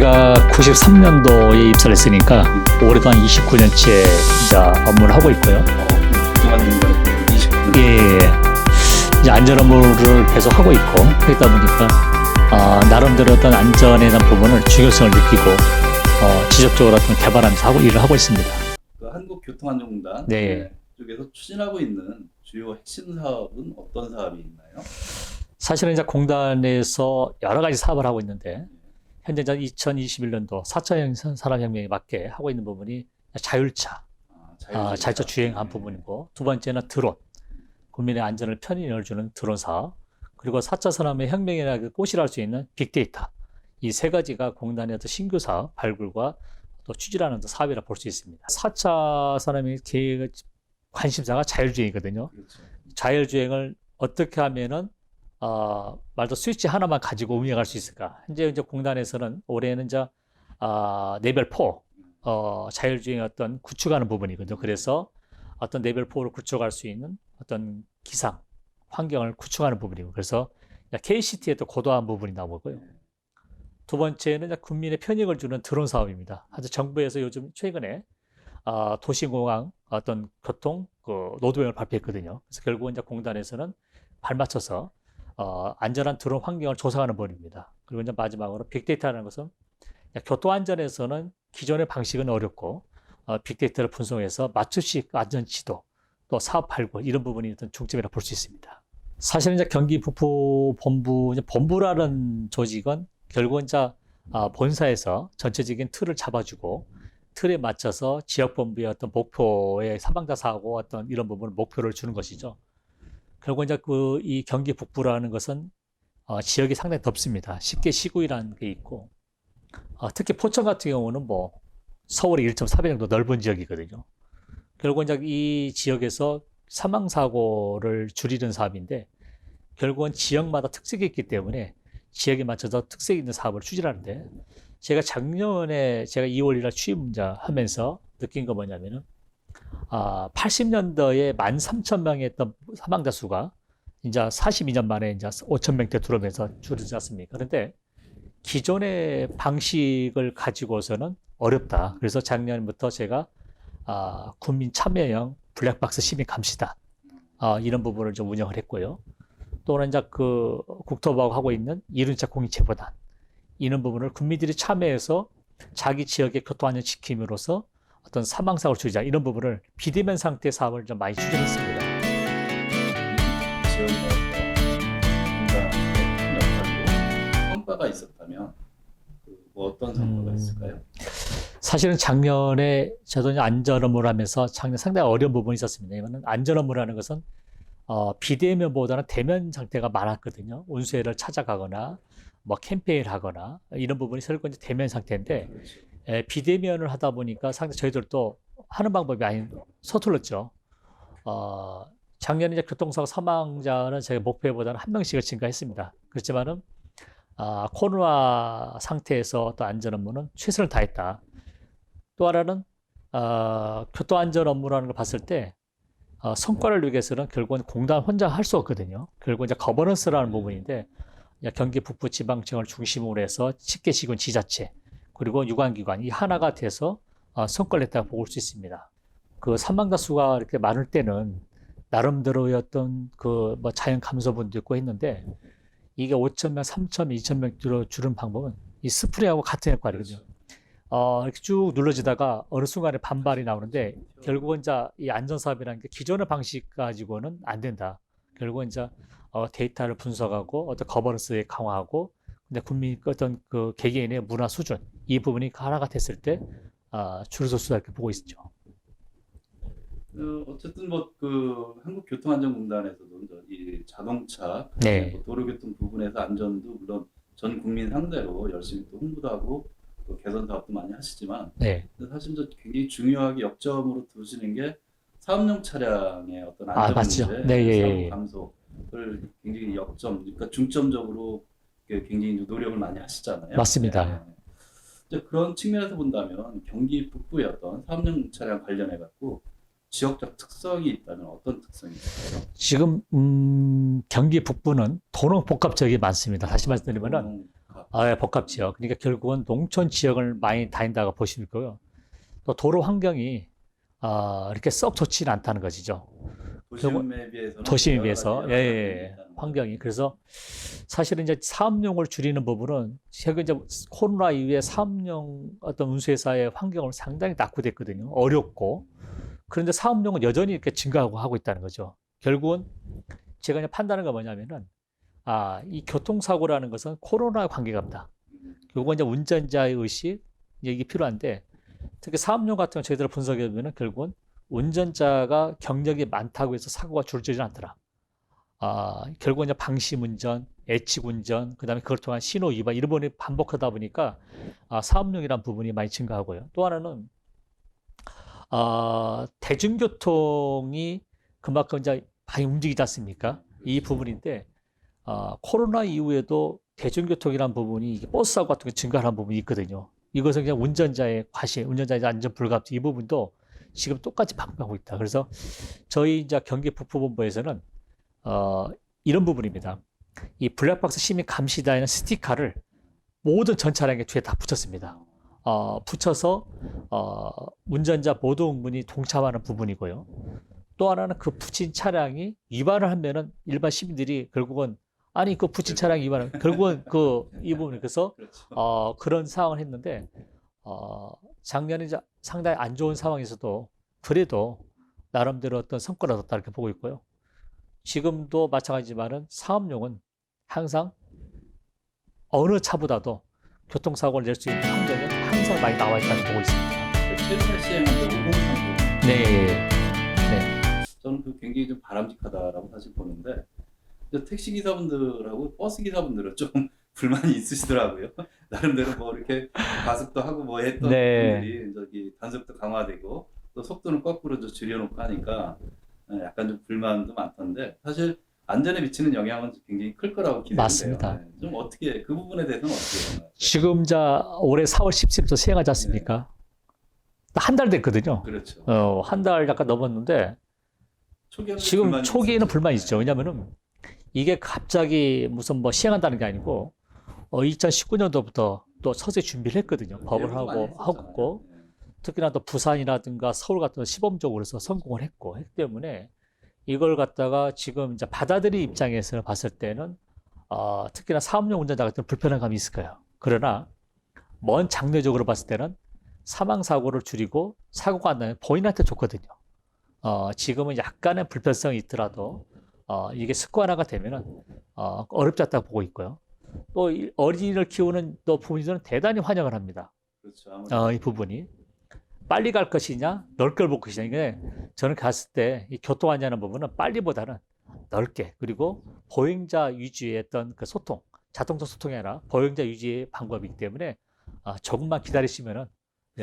제가 93년도에 입사를 했으니까 올해도 한 29년째 이제 업무를 하고 있고요. 그동안 29년. 예, 이제 안전 업무를 계속 하고 있고 그러다 보니까 나름대로 어떤 안전에 대한 부분을 중요성을 느끼고 지속적으로 어떤 개발하면서 일을 하고 있습니다. 그 한국교통안전공단 네. 쪽에서 추진하고 있는 주요 핵심 사업은 어떤 사업이 있나요? 사실은 이제 공단에서 여러 가지 사업을 하고 있는데 현재 2021년도 4차 산업혁명에 맞게 하고 있는 부분이 자율차, 자율차 주행한 부분이고, 두 번째는 드론, 국민의 안전을 편히 열어주는 드론 사업, 그리고 4차 산업의 혁명이라고 꽃이랄 수 있는 빅데이터, 이 세 가지가 공단의 어떤 신규 사업 발굴과 또 추진하는 사업이라 볼 수 있습니다. 4차 산업의 계획 관심사가 자율주행이거든요. 그렇죠. 자율주행을 어떻게 하면은 말도 스위치 하나만 가지고 운영할 수 있을까? 현재 이제 공단에서는 올해는 이제 레벨 4 자율주행 어떤 구축하는 부분이거든요. 그래서 어떤 레벨 4를 구축할 수 있는 어떤 기상 환경을 구축하는 부분이고, 그래서 KCT에 또 고도한 부분이 나오고요. 두 번째는 이제 국민의 편익을 주는 드론 사업입니다. 아주 정부에서 요즘 최근에 도시공항 어떤 교통 노드맵을 발표했거든요. 그래서 결국은 이제 공단에서는 발맞춰서 안전한 드론 환경을 조성하는 부분입니다. 그리고 이제 마지막으로 빅데이터라는 것은 교통 안전에서는 기존의 방식은 어렵고 빅데이터를 분석해서 맞춤식 안전 지도 또 사업 발굴 이런 부분이 어떤 중점이라 볼 수 있습니다. 사실은 이제 경기 북부 본부라는 조직은 결국은 이제 본사에서 전체적인 틀을 잡아주고 틀에 맞춰서 지역 본부의 어떤 목표의 사망자 사고 어떤 이런 부분을 목표를 주는 것이죠. 결국 이제 이 경기 북부라는 것은 지역이 상당히 덥습니다. 10개 시구이라는 게 있고 특히 포천 같은 경우는 뭐 서울의 1.4배 정도 넓은 지역이거든요. 결국 이제 이 지역에서 사망 사고를 줄이는 사업인데 결국은 지역마다 특색이 있기 때문에 지역에 맞춰서 특색 있는 사업을 추진하는데 제가 작년에 제가 2월 1일 취임하면서 느낀 거 뭐냐면은 80년도에 13,000명의 했던 사망자 수가 이제 42년 만에 이제 5,000명대 들어오면서 줄이지 않습니까? 그런데 기존의 방식을 가지고서는 어렵다. 그래서 작년부터 제가 국민 참여형 블랙박스 시민 감시단 이런 부분을 좀 운영을 했고요. 또는 이제 국토부하고 하고 있는 이륜차 공익제보단 이런 부분을 국민들이 참여해서 자기 지역의 교통안전 지킴으로써 어떤 사망사고를 줄이자 이런 부분을 비대면 상태의 사업을 좀 많이 추진했습니다. 지역에 공단의 역할로 성과가 있었다면 뭐 어떤 성과가 있을까요? 사실은 작년에 저도 안전 업무를 하면서 작년 상당히 어려운 부분이 있었습니다. 이거는 안전 업무라는 것은 비대면보다는 대면 상태가 많았거든요. 운수회를 찾아가거나 뭐 캠페인을 하거나 이런 부분이 설거 이제 대면 상태인데 비대면을 하다 보니까 상당히 저희들도 하는 방법이 많이 서툴렀죠. 작년에 이제 교통사고 사망자는 제가 목표보다는 한 명씩을 증가했습니다. 그렇지만은 코로나 상태에서 또 안전 업무는 최선을 다했다. 또 하나는 교통 안전 업무라는 걸 봤을 때 성과를 위해서는 결국은 공단 혼자 할 수 없거든요. 결국 이제 거버넌스라는 부분인데 경기 북부 지방청을 중심으로 해서 10개 시군 지자체 그리고 유관기관 이 하나가 돼서 성과를 냈다고 볼 수 있습니다. 그 사망자 수가 이렇게 많을 때는 나름대로의 어떤 뭐 자연 감소분도 있고 했는데 이게 5,000명, 3,000명, 2,000명 줄은 방법은 이 스프레이하고 같은 역할이거든요. 이렇게 쭉 눌러지다가 어느 순간에 반발이 나오는데 결국은 이제 이 안전사업이라는 게 기존의 방식 가지고는 안 된다. 결국은 이제 데이터를 분석하고 어떤 거버넌스에 강화하고 근데 국민 어떤 개개인의 문화 수준 이 부분이 하나가 됐을 때 줄어들 수다 이렇게 보고 있죠. 어쨌든 뭐 한국교통안전공단에서도 이 자동차, 네. 뭐 도로교통 부분에서 안전도 물론 전 국민 상대로 열심히 또 홍보도 하고 또 개선 사업도 많이 하시지만 네. 사실 굉장히 중요하게 역점으로 두시는 게 사업용 차량의 어떤 안전 문제, 네, 사고 감소를 굉장히 그러니까 중점적으로 굉장히 노력을 많이 하시잖아요. 맞습니다. 네. 그런 측면에서 본다면 경기 북부의 어떤 사업용 차량 관련해 갖고 지역적 특성이 있다면 어떤 특성이 있을까요? 지금 경기 북부는 도로 복합 지역이 많습니다. 다시 말씀드리면은 예, 복합지역. 그러니까 결국은 농촌 지역을 많이 다닌다고 보시면 있고요. 또 도로 환경이 이렇게 썩 좋지는 않다는 것이죠. 도심에 비해서는 도심에 여러 비해서 가지 예, 여러 예, 가지 예. 있다는 거죠. 환경이 그래서 사실은 이제 사업용을 줄이는 부분은 최근 이제 코로나 이후에 사업용 어떤 운수회사의 환경을 상당히 낙후됐거든요. 어렵고 그런데 사업용은 여전히 이렇게 증가하고 하고 있다는 거죠. 결국은 제가 그냥 판단한 건 뭐냐면은 이 교통사고라는 것은 코로나와 관계가 없다. 결국은 이제 운전자의 의식 이게 필요한데 특히 사업용 같은 거 저희들 분석해 보면은 결국은 운전자가 경력이 많다고 해서 사고가 줄지는 않더라. 결국은 이제 방심 운전, 애찍 운전, 그다음에 그걸 통한 신호 위반 이런 부분이 반복하다 보니까 사업용이라는 부분이 많이 증가하고요. 또 하나는 대중교통이 그만큼 이제 많이 움직이지 않습니까? 이 부분인데 코로나 이후에도 대중교통이라는 부분이 이게 버스 사고 같은 게 증가하는 부분이 있거든요. 이것은 그냥 운전자의 과실, 운전자의 안전 불감증 이 부분도 지금 똑같이 반복하고 있다. 그래서 저희 이제 경기 북부본부에서는 이런 부분입니다. 이 블랙박스 시민 감시단의 스티커를 모든 전 차량에 뒤에 다 붙였습니다. 붙여서 운전자 모든 응분이 동참하는 부분이고요. 또 하나는 그 붙인 차량이 위반을 하면은 일반 시민들이 결국은 아니 그 붙인 차량 위반은 결국은 이 부분이 그래서 그렇죠. 그런 상황을 했는데 작년에 이제 상당히 안 좋은 상황에서도 그래도 나름대로 어떤 성과를 얻었다 이렇게 보고 있고요. 지금도 마찬가지지만은 사업용은 항상 어느 차보다도 교통사고를 낼 수 있는 환경은 항상 많이 나와 있다고 보고 있습니다. 최근에 시행한 5030 네, 네, 저는 그 굉장히 좀 바람직하다라고 사실 보는데 근데 택시 기사분들하고 버스 기사분들은 좀 불만이 있으시더라고요. 나름대로 뭐 이렇게 과속도 하고 뭐 했던 네. 분들이 저기 단속도 강화되고 또 속도는 거꾸로 좀 줄여놓고 하니까 약간 좀 불만도 많던데 사실 안전에 미치는 영향은 굉장히 클 거라고 기대돼요. 맞습니다. 네. 좀 어떻게 그 부분에 대해서는 어떻게 생각하세요? 지금 올해 4월 17일부터 시행하지 않습니까? 한 달 됐거든요. 그렇죠. 한 달 약간 넘었는데 지금 불만이 초기에는 있었죠. 불만이 있죠. 왜냐면은 이게 갑자기 무슨 뭐 시행한다는 게 아니고 2019년도부터 또 서서히 준비를 했거든요. 법을 예고도 많이 하고 했었잖아요. 있고 네. 특히나 또 부산이라든가 서울 같은 시범적으로 해서 성공을 했기 때문에 이걸 갖다가 지금 이제 받아들인 입장에서 봤을 때는 특히나 사업용 운전자 같은 불편한 감이 있을 거예요. 그러나 먼 장래적으로 봤을 때는 사망 사고를 줄이고 사고가 안 나면 본인한테 좋거든요. 지금은 약간의 불편성이 있더라도 이게 습관화가 되면은 어렵지 않다고 보고 있고요. 또 어린이를 키우는 또 부모님들은 대단히 환영을 합니다. 그렇죠. 아무래도 이 부분이 빨리 갈 것이냐 넓게 볼 것이냐 이게 저는 갔을 때 이 교통 안전한 부분은 빨리보다는 넓게 그리고 보행자 위주의 어떤 그 소통 자동차 소통이 아니라 보행자 위주의 방법이기 때문에 조금만 기다리시면은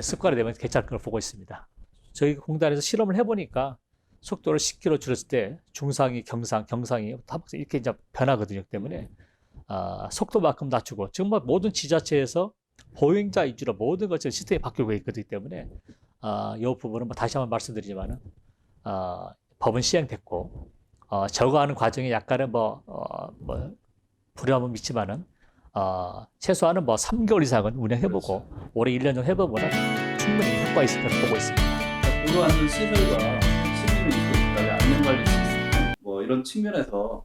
습관이 되면 괜찮을 걸 보고 있습니다. 저희 공단에서 실험을 해보니까 속도를 10km 줄였을 때 중상이 경상이 이렇게 이제 변하거든요. 때문에 속도만큼 낮추고 정말 모든 지자체에서 보행자 위주로 모든 것을 시스템이 바뀌고 있기 때문에 이 부분은 뭐 다시 한번 말씀드리지만은 법은 시행됐고 저거하는 과정에 약간의 뭐 불협은 있지만은 최소한은 뭐 3개월 이상은 운영해보고 그렇죠. 올해 1년 정도 해보면 충분히 효과 있을 거라고 보고 있습니다. 도로 안전 시설과 시민의 인식, 그다음에 안전 관리 시스템 뭐 이런 측면에서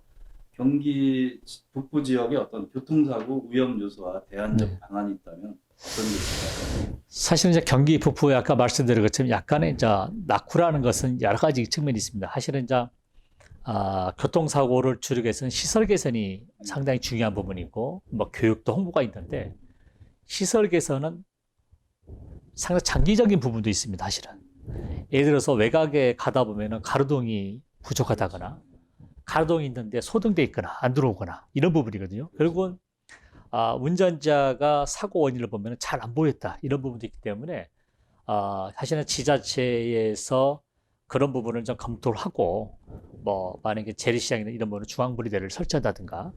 경기 북부 지역의 어떤 교통사고 위험 요소와 대안적 네. 방안이 있다면 어떤 게 있을까요? 사실은 이제 경기 북부에 아까 말씀드린 것처럼 약간의 이제 낙후라는 것은 여러 가지 측면이 있습니다. 사실은 이제 교통사고를 줄이기 위해서는 시설 개선이 상당히 중요한 부분이고 뭐 교육도 홍보가 있는데 시설 개선은 상당히 장기적인 부분도 있습니다. 사실은 예를 들어서 외곽에 가다 보면은 가로등이 부족하다거나 가로등이 있는데 소등돼 있거나 안 들어오거나 이런 부분이거든요. 결국은 운전자가 사고 원인을 보면 잘 안 보였다 이런 부분도 있기 때문에 사실은 지자체에서 그런 부분을 좀 검토를 하고 뭐 만약에 재래시장이나 이런 부분은 중앙분리대를 설치한다든가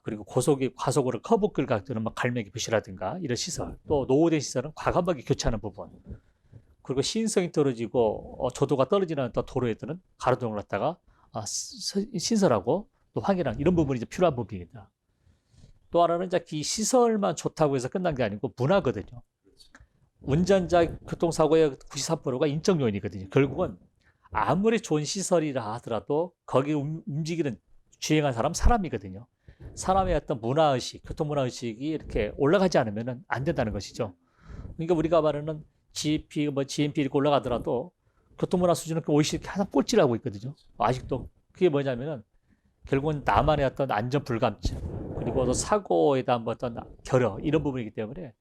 그리고 과속으로 커브길 같은 뭐 갈매기 표시라든가 이런 시설 또 노후된 시설은 과감하게 교체하는 부분 그리고 시인성이 떨어지고 조도가 떨어지는 또 도로에들은 가로등을 갖다가 신설하고 또 확인하는 이런 부분이 이제 필요한 부분입니다. 또 하나는 이제 이 시설만 좋다고 해서 끝난 게 아니고 문화거든요. 운전자 교통사고의 93%가 인적 요인이거든요. 결국은 아무리 좋은 시설이라 하더라도 거기 움직이는 주행한 사람이거든요. 사람의 어떤 문화의식, 교통문화의식이 이렇게 올라가지 않으면 안 된다는 것이죠. 그러니까 우리가 말하는 GDP, GNP 이렇게 올라가더라도 교통문화 수준은 OECD 항상 꼴찌를 하고 있거든요. 아직도. 그게 뭐냐면은 결국은 나만의 어떤 안전 불감증, 그리고 또 사고에 대한 어떤 결여, 이런 부분이기 때문에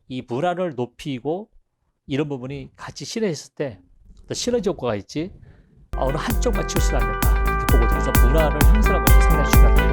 이 문화를 높이고 이런 부분이 같이 실행했을 때 시너지 효과가 있지 어느 한쪽만 치우치면 안 된다. 이렇게 보거든요. 그래서 문화를 형성하는 것도 상당히 중요하다.